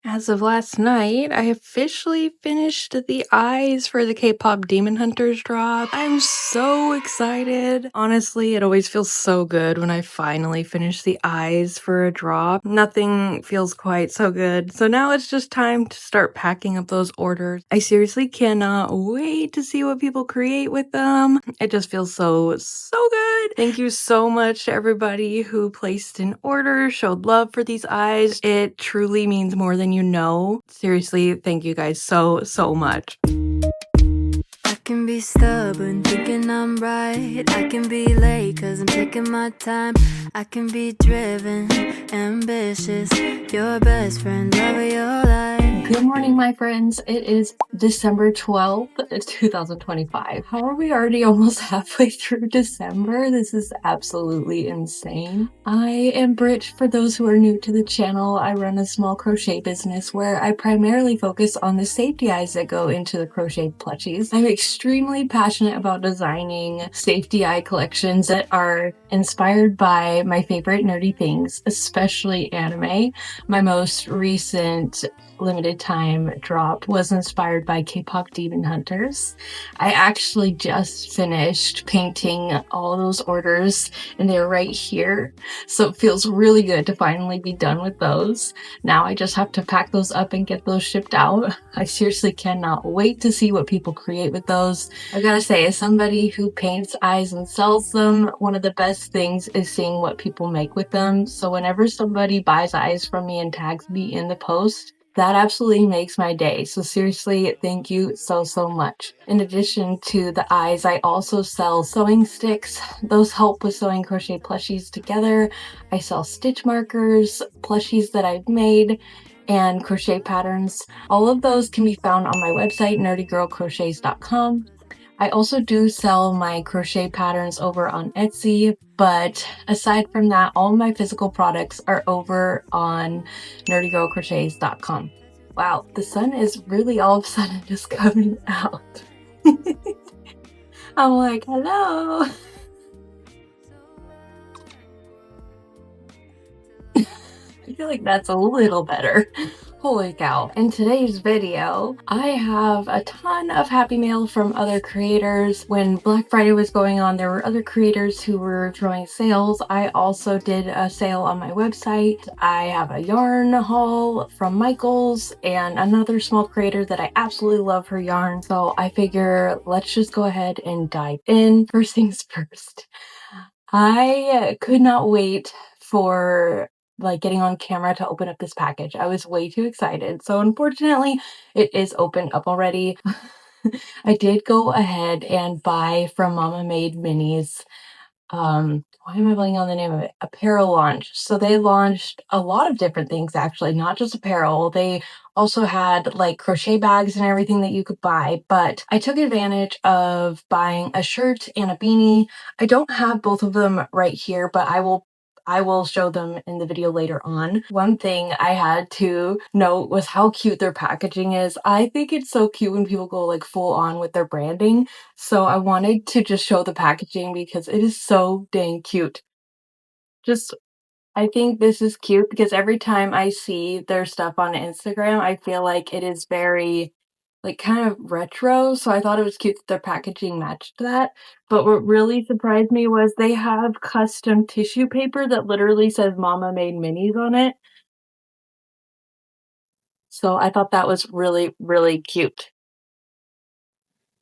As of last night, I officially finished the eyes for the K-pop Demon Hunters drop. I'm so excited. Honestly, it always feels so good when I finally finish the eyes for a drop. Nothing feels quite so good. So now it's just time to start packing up those orders. I seriously cannot wait to see what people create with them. It just feels so good. Thank you so much to everybody who placed an order, showed love for these eyes. It truly means more than you know. Seriously, thank you guys so much. I can be stubborn, thinking I'm right. I can be late, cause I'm taking my time. I can be driven, ambitious. Your best friend, love of your life. Good morning, my friends. It is December 12th, 2025. How are we already almost halfway through December? This is absolutely insane. I am Britt. For those who are new to the channel, I run a small crochet business where I primarily focus on the safety eyes that go into the crochet plushies. I'm extremely passionate about designing safety eye collections that are inspired by my favorite nerdy things, especially anime. My most recent limited time drop was inspired by K-pop Demon Hunters. I actually just finished painting all those orders and they're right here. So it feels really good to finally be done with those. Now I just have to pack those up and get those shipped out. I seriously cannot wait to see what people create with those. I gotta say, as somebody who paints eyes and sells them, one of the best things is seeing what people make with them. So whenever somebody buys eyes from me and tags me in the post, that absolutely makes my day. So seriously, thank you so much. In addition to the eyes, I also sell sewing sticks. Those help with sewing crochet plushies together. I sell stitch markers, plushies that I've made, and crochet patterns. All of those can be found on my website, nerdygirlcrochets.com. I also do sell my crochet patterns over on Etsy, but aside from that, all my physical products are over on nerdygirlcrochets.com. Wow, the sun is really all of a sudden just coming out. I'm like, hello. I feel like that's a little better. Holy cow. In today's video, I have a ton of happy mail from other creators. When Black Friday was going on, there were other creators who were throwing sales. I also did a sale on my website. I have a yarn haul from Michaels and another small creator that I absolutely love her yarn. So I figure let's just go ahead and dive in. First things first. I could not wait for getting on camera to open up this package. I was way too excited. So unfortunately, it is opened up already. I did go ahead and buy from Mama Made Minis. Why am I blanking on the name of it? Apparel launch. So they launched a lot of different things actually, not just apparel. They also had like crochet bags and everything that you could buy, but I took advantage of buying a shirt and a beanie. I don't have both of them right here, but I will show them in the video later on. One thing I had to note was how cute their packaging is. I think it's so cute when people go like full on with their branding. So I wanted to just show the packaging because it is so dang cute. Just, I think this is cute because every time I see their stuff on Instagram, I feel like it is very, like, kind of retro, so I thought it was cute that their packaging matched that. But what really surprised me was they have custom tissue paper that literally says Mama Made Minis on it. So I thought that was really cute.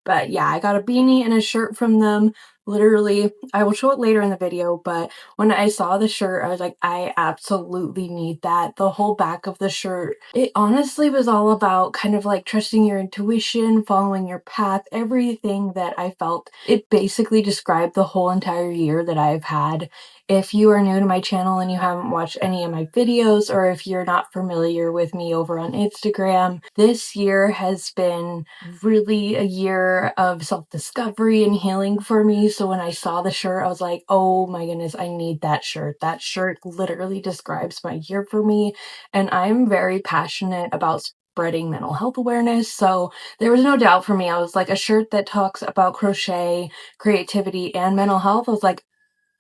But yeah, I got a beanie and a shirt from them. Literally, I will show it later in the video, but when I saw the shirt, I was like, I absolutely need that. The whole back of the shirt, it honestly was all about kind of like trusting your intuition, following your path, everything that I felt. It basically described the whole entire year that I've had. If you are new to my channel and you haven't watched any of my videos, or if you're not familiar with me over on Instagram, this year has been really a year of self-discovery and healing for me. So when I saw the shirt, I was like, oh my goodness, I need that shirt. That shirt literally describes my year for me. And I'm very passionate about spreading mental health awareness. So there was no doubt for me. I was like, a shirt that talks about crochet, creativity, and mental health. I was like,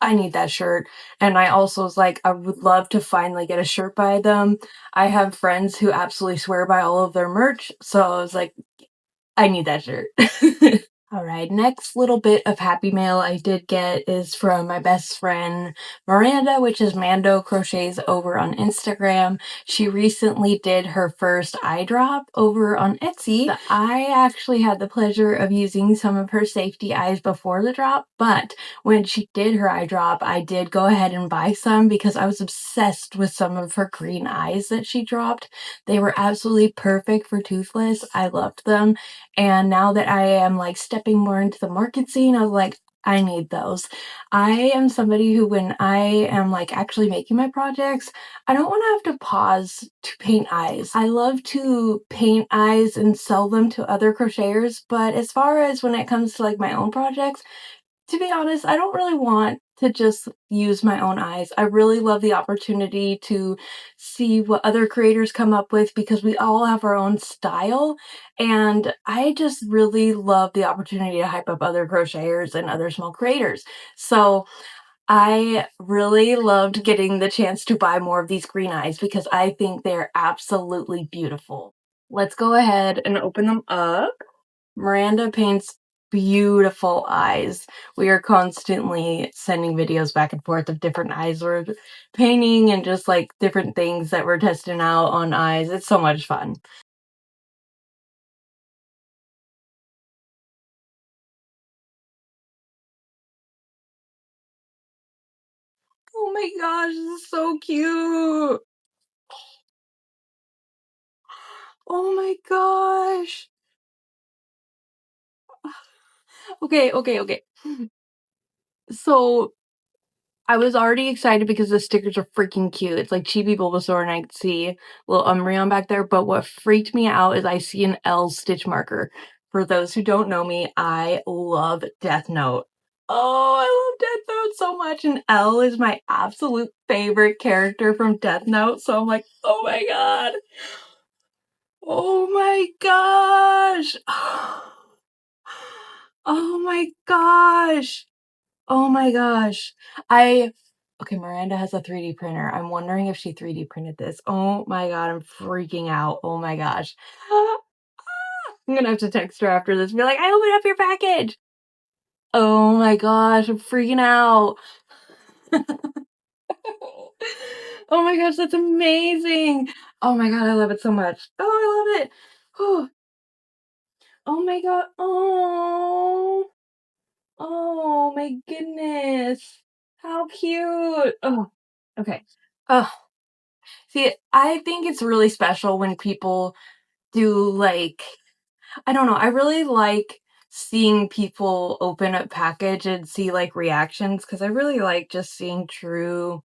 I need that shirt. And I also was like, I would love to finally get a shirt by them. I have friends who absolutely swear by all of their merch. So I was like, I need that shirt. All right, next little bit of happy mail I did get is from my best friend Miranda, which is Mando Crochets over on Instagram. She recently did her first eye drop over on Etsy. I actually had the pleasure of using some of her safety eyes before the drop, but when she did her eye drop, I did go ahead and buy some because I was obsessed with some of her green eyes that she dropped. They were absolutely perfect for toothless. I loved them. And now that I am like stepping more into the market scene, I was like, I need those. I am somebody who, when I am like actually making my projects, I don't want to have to pause to paint eyes. I love to paint eyes and sell them to other crocheters, but as far as when it comes to like my own projects, to be honest, I don't really want to just use my own eyes. I really love the opportunity to see what other creators come up with because we all have our own style. And I just really love the opportunity to hype up other crocheters and other small creators. So I really loved getting the chance to buy more of these green eyes because I think they're absolutely beautiful. Let's go ahead and open them up. Miranda paints beautiful eyes. We are constantly sending videos back and forth of different eyes we're painting and just like different things that we're testing out on eyes. It's so much fun. Oh my gosh, this is so cute. Oh my gosh. Okay, okay, okay. So I was already excited because the stickers are freaking cute. It's like Chibi Bulbasaur, and I could see a little Umbreon back there, but what freaked me out is I see an L stitch marker. For those who don't know me, I love Death Note. Oh, I love Death Note so much, and L is my absolute favorite character from Death Note, so I'm like, oh my god. Oh my gosh. Oh my gosh. Oh my gosh. I Okay, Miranda has a 3D printer. I'm wondering if she 3D printed this. Oh my god, I'm freaking out. Oh my gosh. I'm gonna have to text her after this and be like, I opened up your package. Oh my gosh, I'm freaking out. Oh my gosh, that's amazing. Oh my god, I love it so much. Oh, I love it. Oh, oh my god. Oh. Oh my goodness. How cute. Oh, okay. Oh, see, I think it's really special when people do like, I don't know, I really like seeing people open a package and see like reactions because I really like just seeing true,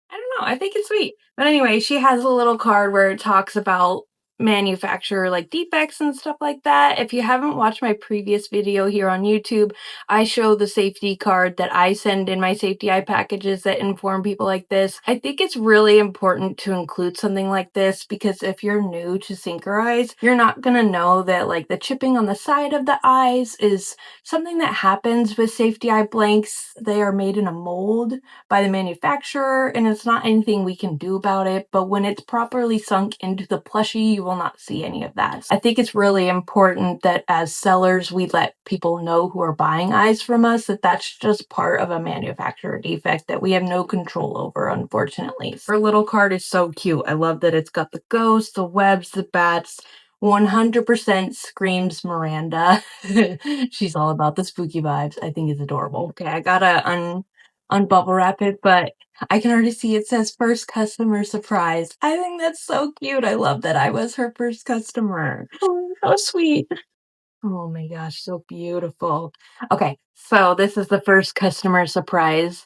I don't know. I think it's sweet. But anyway, she has a little card where it talks about manufacturer like defects and stuff like that. If you haven't watched my previous video here on YouTube, I show the safety card that I send in my safety eye packages that inform people like this. I think it's really important to include something like this because if you're new to sinker eyes, you're not gonna know that like the chipping on the side of the eyes is something that happens with safety eye blanks. They are made in a mold by the manufacturer, and it's not anything we can do about it. But when it's properly sunk into the plushie, you will not see any of that. I think it's really important that as sellers, we let people know who are buying eyes from us that that's just part of a manufacturer defect that we have no control over, unfortunately. Her little card is so cute. I love that it's got the ghosts, the webs, the bats. 100% screams Miranda. She's all about the spooky vibes. I think it's adorable. Okay, I gotta unbubble wrap it, but I can already see it says first customer surprise. I think that's so cute. I love that I was her first customer. Oh, how sweet. Oh my gosh, so beautiful. Okay, so this is the first customer surprise.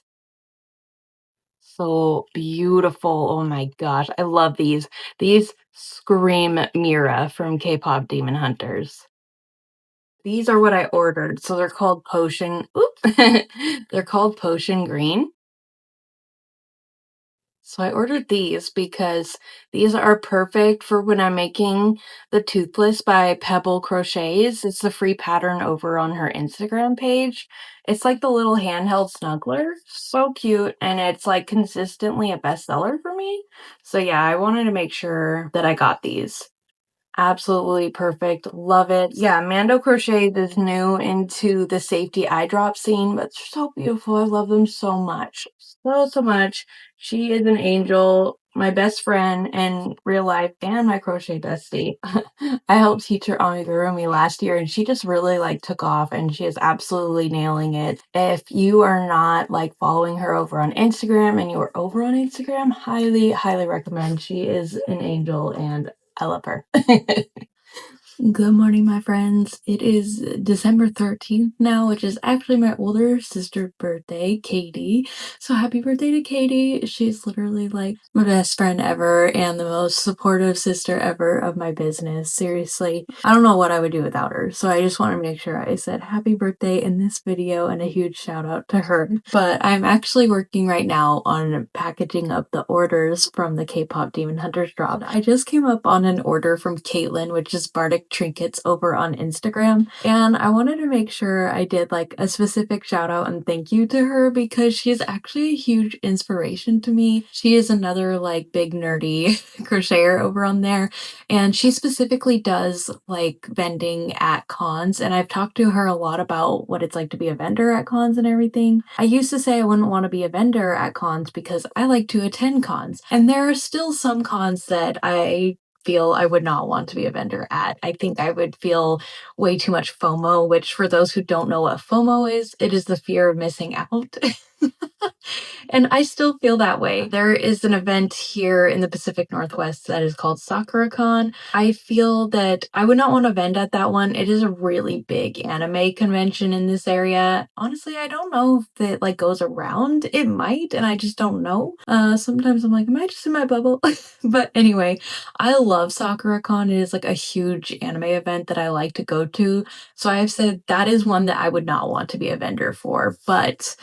So beautiful. Oh my gosh, I love these. These scream Mira from K-pop Demon Hunters. These are what I ordered. So they're called Potion. Oop. They're called Potion Green. So I ordered these because these are perfect for when I'm making the Toothless by Pebble Crochets. It's the free pattern over on her Instagram page. It's like the little handheld snuggler. So cute. And it's like consistently a bestseller for me. So yeah, I wanted to make sure that I got these. Absolutely perfect. Love it. Yeah, Mando Crochet is new into the safety eye drop scene, but so beautiful. I love them so much. So much. She is an angel, my best friend in real life and my crochet bestie. I helped teach her Amigurumi last year and she just really like took off and she is absolutely nailing it. If you are not like following her over on Instagram and you are over on Instagram, highly recommend. She is an angel and I love her. Good morning, my friends. It is December 13th now, which is actually my older sister's birthday, Katie. So happy birthday to Katie. She's literally like my best friend ever and the most supportive sister ever of my business. Seriously, I don't know what I would do without her. So I just want to make sure I said happy birthday in this video and a huge shout out to her. But I'm actually working right now on packaging up the orders from the K-pop Demon Hunters drop. I just came up on an order from Caitlin, which is Bardic Trinkets over on Instagram. And I wanted to make sure I did like a specific shout out and thank you to her because she is actually a huge inspiration to me. She is another like big nerdy crocheter over on there. And she specifically does like vending at cons. And I've talked to her a lot about what it's like to be a vendor at cons and everything. I used to say I wouldn't want to be a vendor at cons because I like to attend cons. And there are still some cons that I feel I would not want to be a vendor at. I think I would feel way too much FOMO, which for those who don't know what FOMO is, it is the fear of missing out. And I still feel that way. There is an event here in the Pacific Northwest that is called SakuraCon. I feel that I would not want to vend at that one. It is a really big anime convention in this area. Honestly, I don't know if it like goes around. It might, and I just don't know. Sometimes I'm like, am I just in my bubble? But anyway, I love SakuraCon. It is like a huge anime event that I like to go to. So I have said that is one that I would not want to be a vendor for. But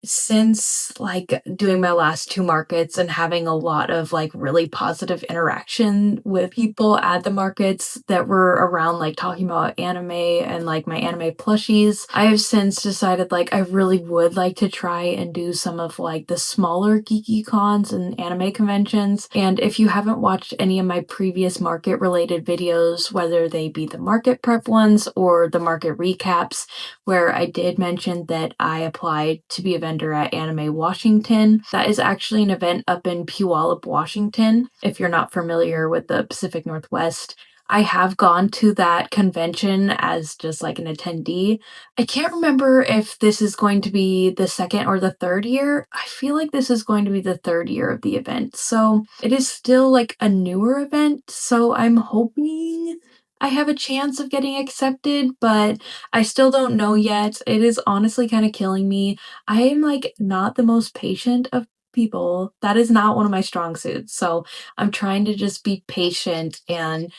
since like doing my last two markets and having a lot of like really positive interaction with people at the markets that were around like talking about anime and like my anime plushies, I have since decided like I really would like to try and do some of like the smaller geeky cons and anime conventions. And if you haven't watched any of my previous market related videos, whether they be the market prep ones or the market recaps, where I did mention that I applied to be a vendor at Anime Washington. That is actually an event up in Puyallup, Washington, if you're not familiar with the Pacific Northwest. I have gone to that convention as just like an attendee. I can't remember if this is going to be the second or the third year. I feel like this is going to be the third year of the event. So it is still like a newer event. So I'm hoping I have a chance of getting accepted, but I still don't know yet. It is honestly kind of killing me. I am like not the most patient of people. That is not one of my strong suits. So I'm trying to just be patient and,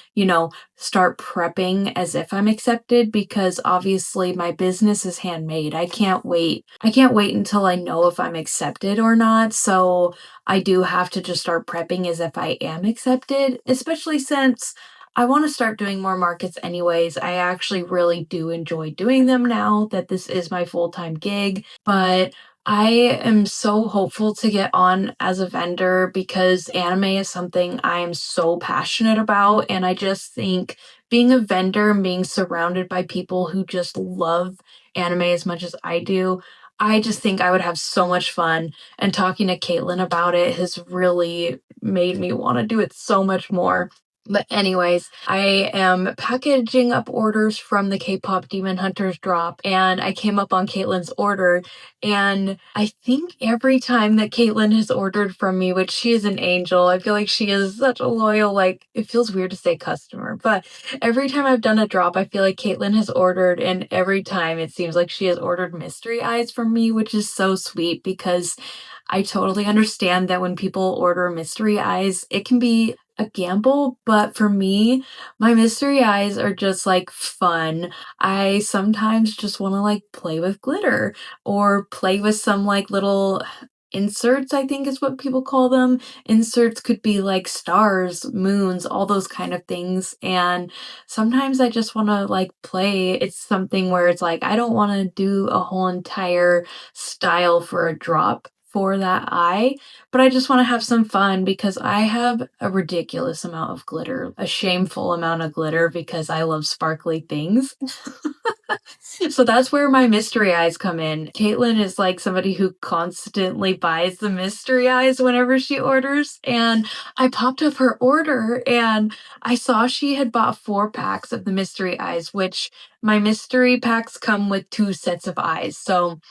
start prepping as if I'm accepted because obviously my business is handmade. I can't wait. I can't wait until I know if I'm accepted or not. So I do have to just start prepping as if I am accepted, especially since I want to start doing more markets anyways. I actually really do enjoy doing them now that this is my full-time gig, but I am so hopeful to get on as a vendor because anime is something I am so passionate about. And I just think being a vendor and being surrounded by people who just love anime as much as I do, I just think I would have so much fun. And talking to Caitlin about it has really made me want to do it so much more. But anyways, I am packaging up orders from the K-pop Demon Hunters drop, and I came up on Caitlin's order, and I think every time that Caitlin has ordered from me, which she is an angel, I feel like she is such a loyal, like, it feels weird to say customer, but every time I've done a drop, I feel like Caitlin has ordered, and every time it seems like she has ordered mystery eyes from me, which is so sweet because I totally understand that when people order mystery eyes, it can be a gamble, but for me, my mystery eyes are just like fun. I sometimes just want to like play with glitter or play with some like little inserts, I think is what people call them. Inserts could be like stars, moons, all those kind of things. And sometimes I just want to like play. It's something where it's like, I don't want to do a whole entire style for a drop for that eye, but I just want to have some fun because I have a ridiculous amount of glitter, a shameful amount of glitter because I love sparkly things. So that's where my mystery eyes come in. Caitlin is like somebody who constantly buys the mystery eyes whenever she orders. And I popped up her order and I saw she had bought 4 packs of the mystery eyes, which my mystery packs come with 2 sets of eyes. So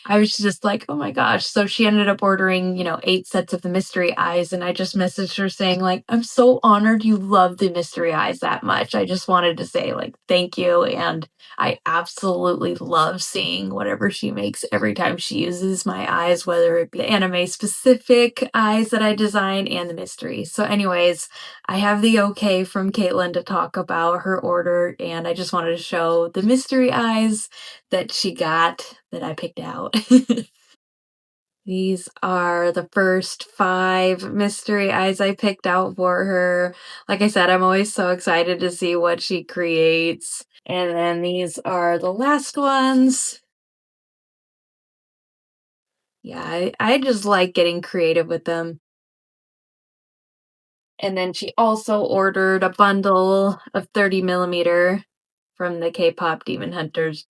I was just like, "Oh my gosh." So she ended up ordering, 8 sets of the mystery eyes, and I just messaged her saying, like, "I'm so honored you love the mystery eyes that much. I just wanted to say, like, thank you." And I absolutely love seeing whatever she makes every time she uses my eyes, whether it be anime specific eyes that I design and the mystery. So anyways, I have the okay from Caitlin to talk about her order, and I just wanted to show the mystery eyes that she got that I picked out. These are the first 5 mystery eyes I picked out for her. Like I said, I'm always so excited to see what she creates. And then these are the last ones. Yeah, I just like getting creative with them. And then she also ordered a bundle of 30 millimeter from the K-pop Demon Hunters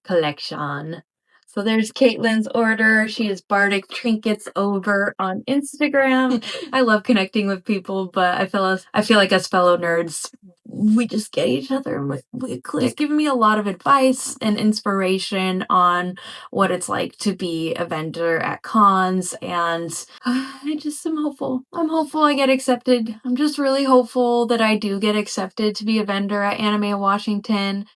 collection. So there's Caitlin's order. She is Bardic Trinkets over on Instagram. I love connecting with people, but I feel like as fellow nerds, we just get each other and we click. She's given me a lot of advice and inspiration on what it's like to be a vendor at cons, and I just am hopeful. I'm hopeful I get accepted. I'm just really hopeful that I do get accepted to be a vendor at Anime Washington.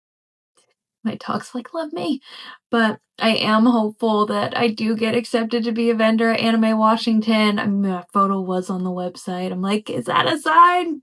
My dog's like, "Love me." But I am hopeful that I do get accepted to be a vendor at Anime Washington. I mean, my photo was on the website. I'm like, "Is that a sign?"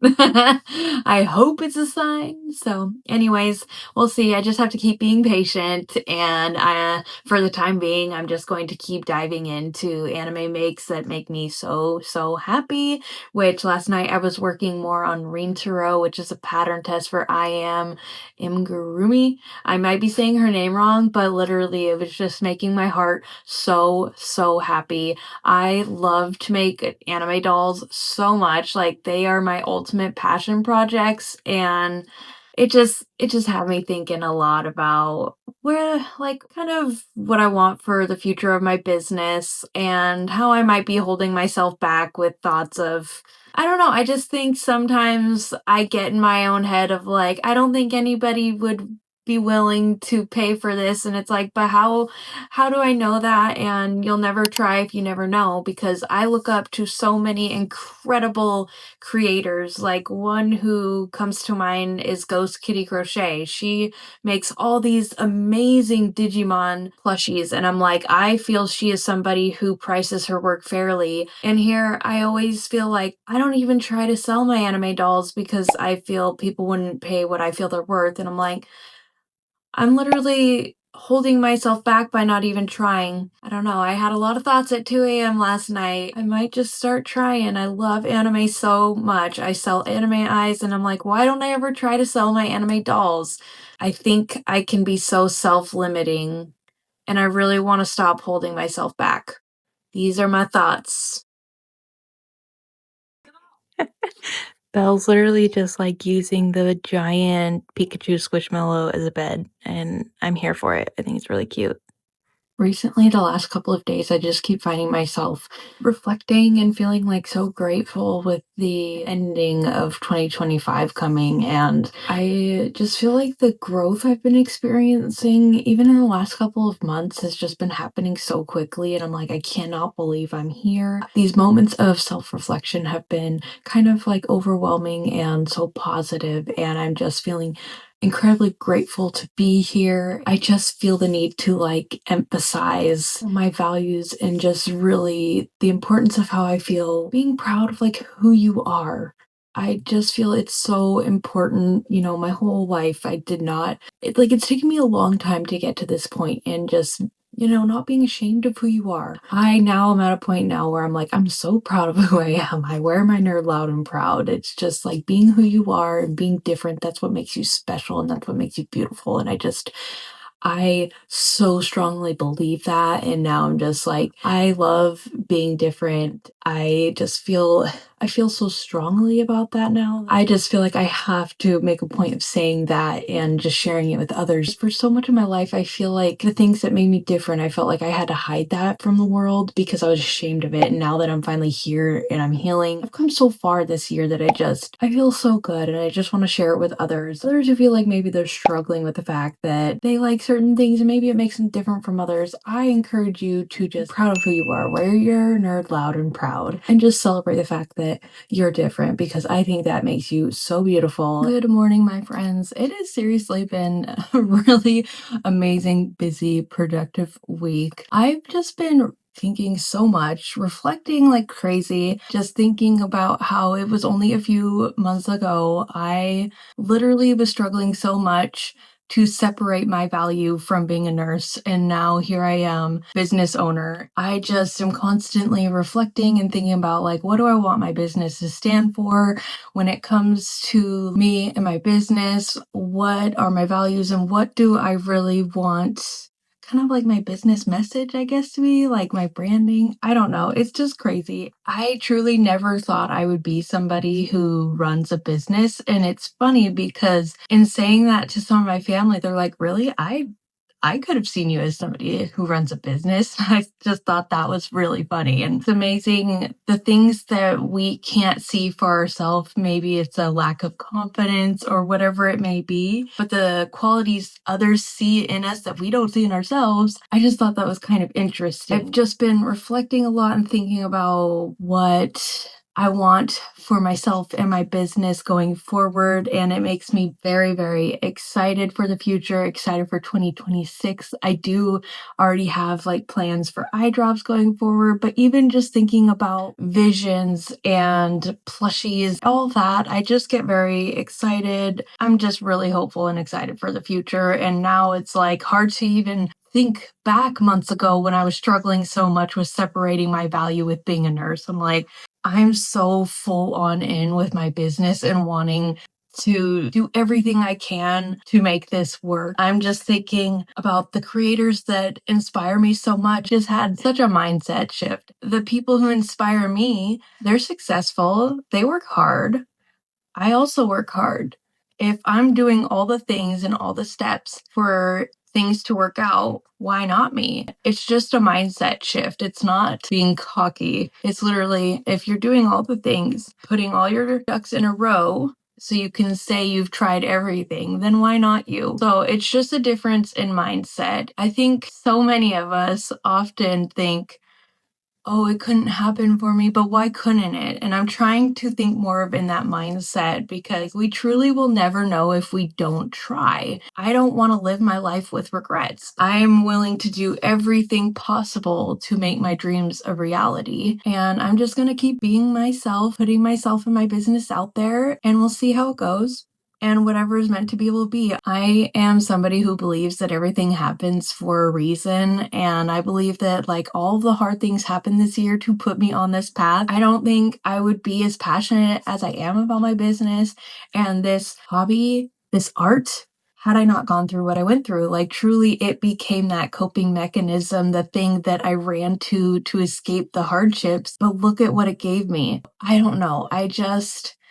I hope it's a sign. So, anyways, we'll see. I just have to keep being patient, and, for the time being, I'm just going to keep diving into anime makes that make me so, so happy, which last night I was working more on Rintaro, which is a pattern test for I Am Amigurumi. I might be saying her name wrong, but literally it was just making my heart so, so happy. I love to make anime dolls so much. Like they are my ultimate passion projects, and it just had me thinking a lot about where like kind of what I want for the future of my business and how I might be holding myself back with thoughts of I don't know. I just think sometimes I get in my own head of like, I don't think anybody would be willing to pay for this, and it's like, but how do I know that? And you'll never try if you never know, because I look up to so many incredible creators. Like one who comes to mind is Ghost Kitty Crochet. She makes all these amazing Digimon plushies, and I'm like, I feel she is somebody who prices her work fairly. And here I always feel like I don't even try to sell my anime dolls because I feel people wouldn't pay what I feel they're worth, and I'm like, I'm literally holding myself back by not even trying. I don't know. I had a lot of thoughts at 2 a.m. last night. I might just start trying. I love anime so much. I sell anime eyes, and I'm like, why don't I ever try to sell my anime dolls? I think I can be so self limiting, and I really want to stop holding myself back. These are my thoughts. Belle's literally just like using the giant Pikachu Squishmallow as a bed, and I'm here for it. I think it's really cute. Recently, the last couple of days, I just keep finding myself reflecting and feeling like so grateful with the ending of 2025 coming. And I just feel like the growth I've been experiencing, even in the last couple of months, has just been happening so quickly. And I'm like, I cannot believe I'm here. These moments of self reflection have been kind of like overwhelming and so positive, and I'm just feeling incredibly grateful to be here. I just feel the need to like emphasize my values and just really the importance of how I feel being proud of like who you are. I just feel it's so important. My whole life I did not it's taken me a long time to get to this point and just not being ashamed of who you are. I now am at a point now where I'm like, I'm so proud of who I am. I wear my nerd loud and proud. It's just like being who you are and being different. That's what makes you special and that's what makes you beautiful. And I so strongly believe that. And now I'm just like, I love being different. I feel so strongly about that now. I just feel like I have to make a point of saying that and just sharing it with others. For so much of my life, I feel like the things that made me different, I felt like I had to hide that from the world because I was ashamed of it. And now that I'm finally here and I'm healing, I've come so far this year that I feel so good and I just want to share it with others. Others who feel like maybe they're struggling with the fact that they like certain things and maybe it makes them different from others. I encourage you to just be proud of who you are, wear your nerd loud and proud, and just celebrate the fact that you're different because I think that makes you so beautiful. Good morning, my friends. It has seriously been a really amazing, busy, productive week. I've just been thinking so much, reflecting like crazy, just thinking about how it was only a few months ago I literally was struggling so much to separate my value from being a nurse. And now here I am, business owner. I just am constantly reflecting and thinking about like, what do I want my business to stand for when it comes to me and my business? What are my values and what do I really want? Kind of like my business message, I guess, to be like my branding. I don't know. It's just crazy. I truly never thought I would be somebody who runs a business. And it's funny because in saying that to some of my family, they're like, really? I could have seen you as somebody who runs a business. I just thought that was really funny. And it's amazing the things that we can't see for ourselves. Maybe it's a lack of confidence or whatever it may be, but the qualities others see in us that we don't see in ourselves. I just thought that was kind of interesting. I've just been reflecting a lot and thinking about what I want for myself and my business going forward. And it makes me very, very excited for the future, excited for 2026. I do already have like plans for eye drops going forward, but even just thinking about visions and plushies, all that, I just get very excited. I'm just really hopeful and excited for the future. And now it's like hard to even think back months ago when I was struggling so much with separating my value with being a nurse. I'm like, I'm so full on in with my business and wanting to do everything I can to make this work. I'm just thinking about the creators that inspire me so much, just had such a mindset shift. The people who inspire me, they're successful, they work hard. I also work hard. If I'm doing all the things and all the steps for things to work out, why not me? It's just a mindset shift. It's not being cocky. It's literally, if you're doing all the things, putting all your ducks in a row so you can say you've tried everything, then why not you? So it's just a difference in mindset. I think so many of us often think, oh, it couldn't happen for me, but why couldn't it? And I'm trying to think more of in that mindset because we truly will never know if we don't try. I don't want to live my life with regrets. I'm willing to do everything possible to make my dreams a reality. And I'm just going to keep being myself, putting myself and my business out there, and we'll see how it goes. And whatever is meant to be will be. I am somebody who believes that everything happens for a reason. And I believe that like all of the hard things happened this year to put me on this path. I don't think I would be as passionate as I am about my business and this hobby, this art, had I not gone through what I went through. Like truly it became that coping mechanism, the thing that I ran to escape the hardships. But look at what it gave me. I don't know.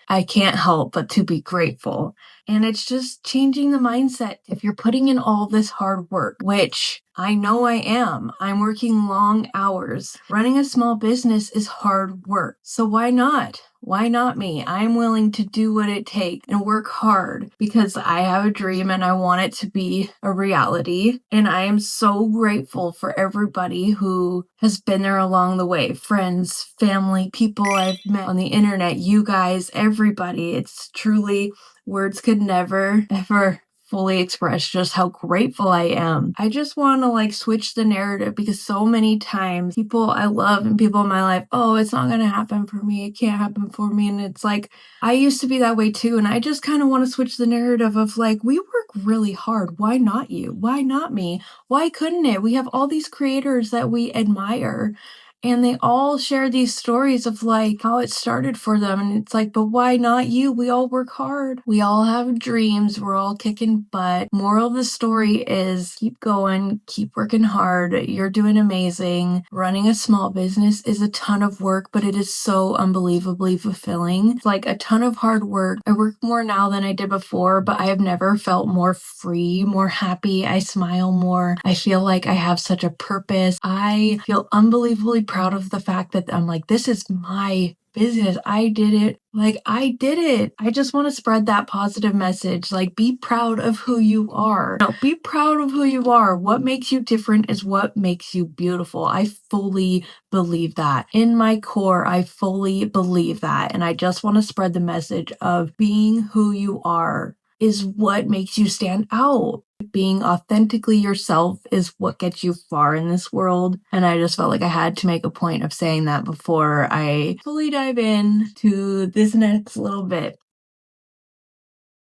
I can't help but to be grateful. And it's just changing the mindset. If you're putting in all this hard work, which I know I am, I'm working long hours. Running a small business is hard work. So why not? Why not me? I'm willing to do what it takes and work hard because I have a dream and I want it to be a reality. And I am so grateful for everybody who has been there along the way. Friends, family, people I've met on the internet, you guys, everybody. It's truly, words could never, ever fully express just how grateful I am. I just want to like switch the narrative because so many times people I love and people in my life, oh, it's not going to happen for me. It can't happen for me. And it's like, I used to be that way too. And I just kind of want to switch the narrative of like, we work really hard. Why not you? Why not me? Why couldn't it? We have all these creators that we admire. And they all share these stories of like how it started for them. And it's like, but why not you? We all work hard. We all have dreams. We're all kicking butt. Moral of the story is keep going, keep working hard. You're doing amazing. Running a small business is a ton of work, but it is so unbelievably fulfilling. It's like a ton of hard work. I work more now than I did before, but I have never felt more free, more happy. I smile more. I feel like I have such a purpose. I feel unbelievably proud of the fact that I'm like, this is my business. I did it. Like, I did it. I just want to spread that positive message. Like, be proud of who you are. No, be proud of who you are. What makes you different is what makes you beautiful. I fully believe that. In my core, I fully believe that. And I just want to spread the message of being who you are is what makes you stand out. Being authentically yourself is what gets you far in this world. And I just felt like I had to make a point of saying that before I fully dive in to this next little bit.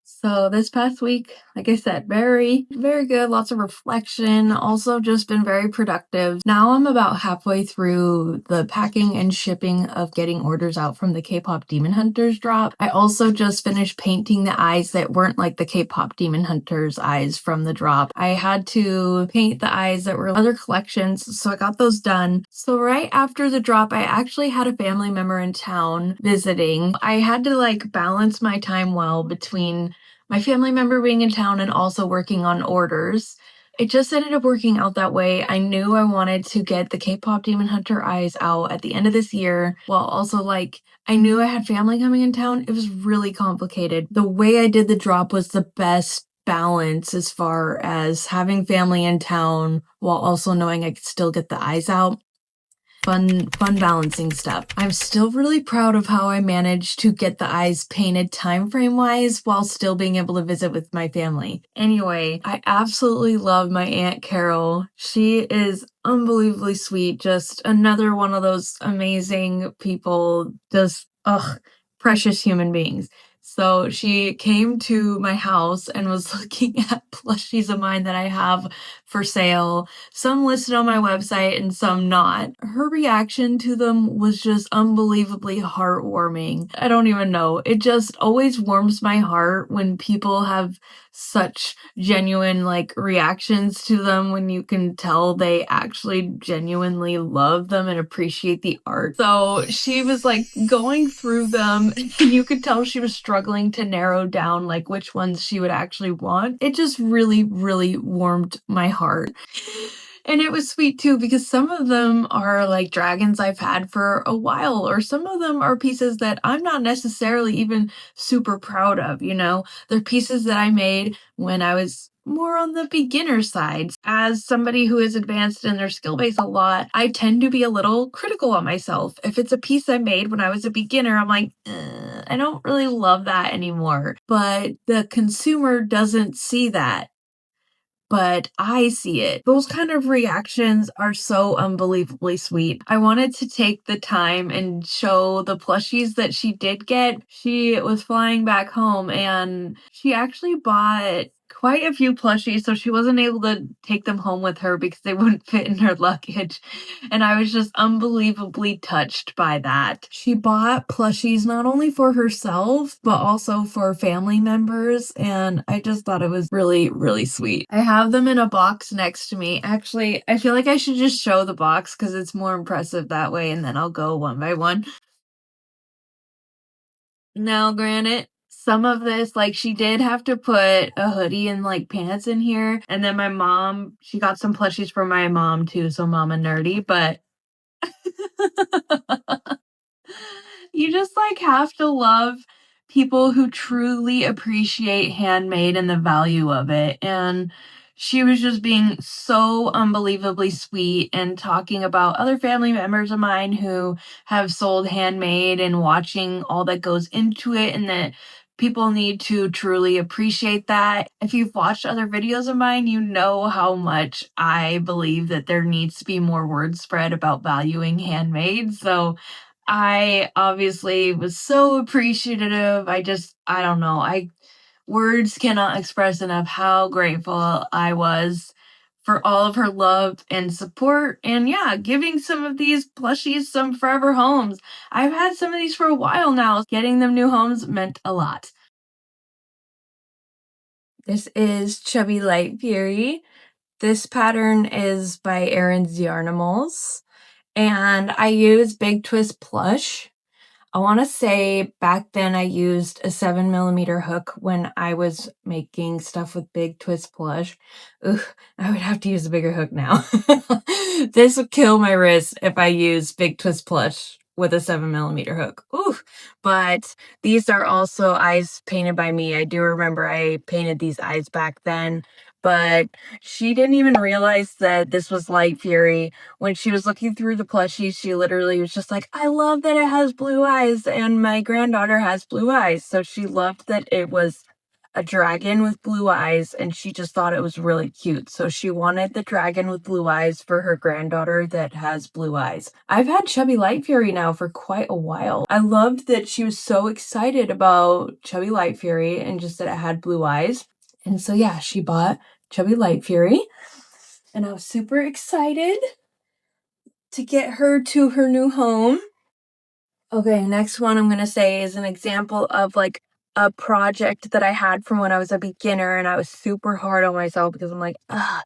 So this past week, like I said, very, very good. Lots of reflection. Also just been very productive. Now I'm about halfway through the packing and shipping of getting orders out from the K-pop Demon Hunters drop. I also just finished painting the eyes that weren't like the K-pop Demon Hunters eyes from the drop. I had to paint the eyes that were other collections, so I got those done. So right after the drop, I actually had a family member in town visiting. I had to like balance my time well between my family member being in town and also working on orders. It just ended up working out that way. I knew I wanted to get the K-pop Demon Hunter eyes out at the end of this year, while also like I knew I had family coming in town. It was really complicated. The way I did the drop was the best balance as far as having family in town while also knowing I could still get the eyes out. Fun balancing stuff. I'm still really proud of how I managed to get the eyes painted time frame wise while still being able to visit with my family. Anyway, I absolutely love my Aunt Carol. She is unbelievably sweet. Just another one of those amazing people. Just, precious human beings. So she came to my house and was looking at plushies of mine that I have for sale, some listed on my website and some not. Her reaction to them was just unbelievably heartwarming. I don't even know. It just always warms my heart when people have such genuine like reactions to them, when you can tell they actually genuinely love them and appreciate the art. So she was like going through them and you could tell she was struggling to narrow down like which ones she would actually want. It just really, really warmed my heart. And it was sweet too, because some of them are like dragons I've had for a while, or some of them are pieces that I'm not necessarily even super proud of, you know? They're pieces that I made when I was more on the beginner side. As somebody who is advanced in their skill base a lot, I tend to be a little critical on myself. If it's a piece I made when I was a beginner, I'm like, I don't really love that anymore. But the consumer doesn't see that, but I see it. Those kind of reactions are so unbelievably sweet. I wanted to take the time and show the plushies that she did get. She was flying back home and she actually bought quite a few plushies, so she wasn't able to take them home with her because they wouldn't fit in her luggage. And I was just unbelievably touched by that. She bought plushies not only for herself, but also for family members. And I just thought it was really, really sweet. I have them in a box next to me. Actually, I feel like I should just show the box because it's more impressive that way. And then I'll go one by one. Now, granted, some of this, like, she did have to put a hoodie and, like, pants in here. And then my mom, she got some plushies for my mom, too, so Mama Nerdy, but you just, like, have to love people who truly appreciate handmade and the value of it, and she was just being so unbelievably sweet and talking about other family members of mine who have sold handmade and watching all that goes into it and the People need to truly appreciate that. If you've watched other videos of mine, you know how much I believe that there needs to be more word spread about valuing handmade. So I obviously was so appreciative. I don't know. Words cannot express enough how grateful I was for all of her love and support. And yeah, giving some of these plushies some forever homes. I've had some of these for a while now. Getting them new homes meant a lot. This is Chubby Light Fury. This pattern is by Erin's Yarnimals. And I use Big Twist Plush. I want to say back then I used a 7mm hook when I was making stuff with Big Twist Plush. Ugh, I would have to use a bigger hook now. This would kill my wrist if I use Big Twist Plush with a 7mm hook. Ooh, but these are also eyes painted by me. I do remember I painted these eyes back then, but she didn't even realize that this was Light Fury. When she was looking through the plushie, she literally was just like, I love that it has blue eyes, and my granddaughter has blue eyes. So she loved that it was a dragon with blue eyes, and she just thought it was really cute. So she wanted the dragon with blue eyes for her granddaughter that has blue eyes. I've had Chubby Light Fury now for quite a while. I loved that she was so excited about Chubby Light Fury and just that it had blue eyes. And so yeah, she bought Chubby Light Fury, and I was super excited to get her to her new home. Okay, next one I'm going to say is an example of like a project that I had from when I was a beginner, and I was super hard on myself because I'm like, ugh,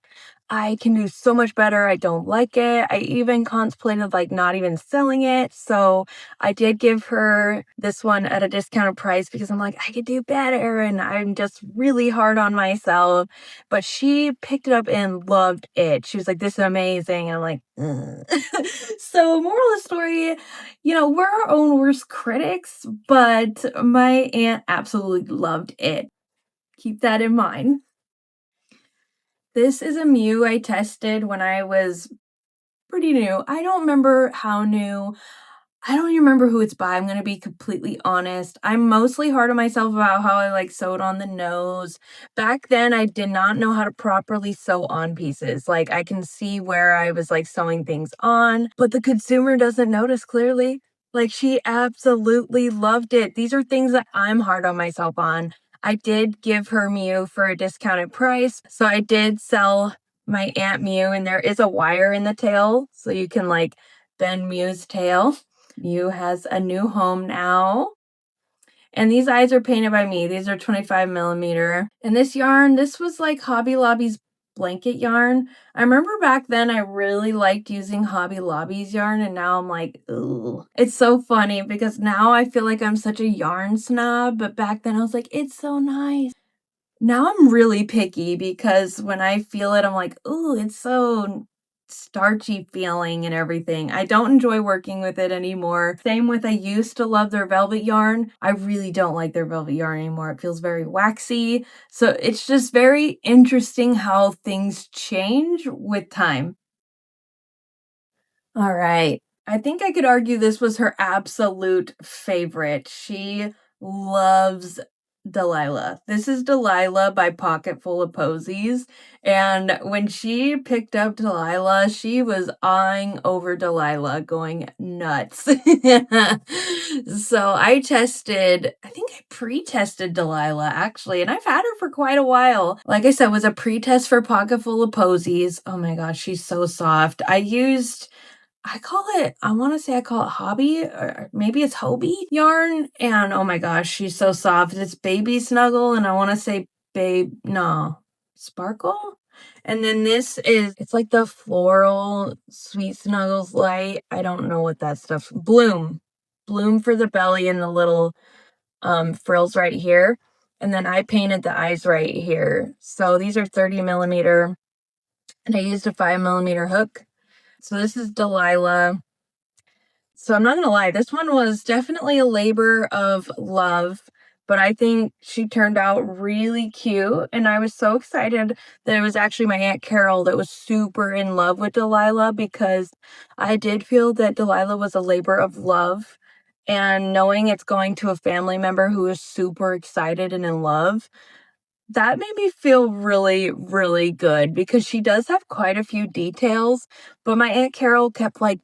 I can do so much better. I don't like it. I even contemplated like not even selling it. So I did give her this one at a discounted price because I'm like, I could do better. And I'm just really hard on myself. But she picked it up and loved it. She was like, this is amazing. And I'm like, ugh. So moral of the story, we're our own worst critics, but my aunt absolutely loved it. Keep that in mind. This is a Mew I tested when I was pretty new. I don't remember how new. I don't even remember who it's by. I'm going to be completely honest. I'm mostly hard on myself about how I like sewed on the nose. Back then, I did not know how to properly sew on pieces. Like I can see where I was like sewing things on, but the consumer doesn't notice clearly. Like she absolutely loved it. These are things that I'm hard on myself on. I did give her Mew for a discounted price. So I did sell my Aunt Mew, and there is a wire in the tail so you can like bend Mew's tail. Mew has a new home now. And these eyes are painted by me. These are 25mm. And this yarn, this was like Hobby Lobby's blanket yarn. I remember back then I really liked using Hobby Lobby's yarn, and now I'm like, ooh. It's so funny because now I feel like I'm such a yarn snob, but back then I was like, it's so nice. Now I'm really picky because when I feel it, I'm like, ooh, it's so starchy feeling and everything. I don't enjoy working with it anymore. Same with I used to love their velvet yarn. I really don't like their velvet yarn anymore. It feels very waxy. So it's just very interesting how things change with time. All right. I think I could argue this was her absolute favorite. She loves Delilah. This is Delilah by Pocket Full of Posies. And when she picked up Delilah, she was eyeing over Delilah, going nuts. So I think I pre-tested Delilah actually, and I've had her for quite a while. Like I said, was a pre-test for Pocket Full of Posies. Oh my gosh, she's so soft. I want to say I call it Hobby, or maybe it's Hobie yarn. And oh my gosh, she's so soft. It's Baby Snuggle, and I want to say no, Sparkle. And then it's like the floral Sweet Snuggles light. I don't know what that stuff, Bloom for the belly and the little frills right here. And then I painted the eyes right here. So these are 30mm, and I used a 5mm hook. So this is Delilah. So I'm not going to lie, this one was definitely a labor of love, but I think she turned out really cute. And I was so excited that it was actually my Aunt Carol that was super in love with Delilah, because I did feel that Delilah was a labor of love. and knowing it's going to a family member who is super excited and in love, that made me feel really, really good because she does have quite a few details, but my Aunt Carol kept like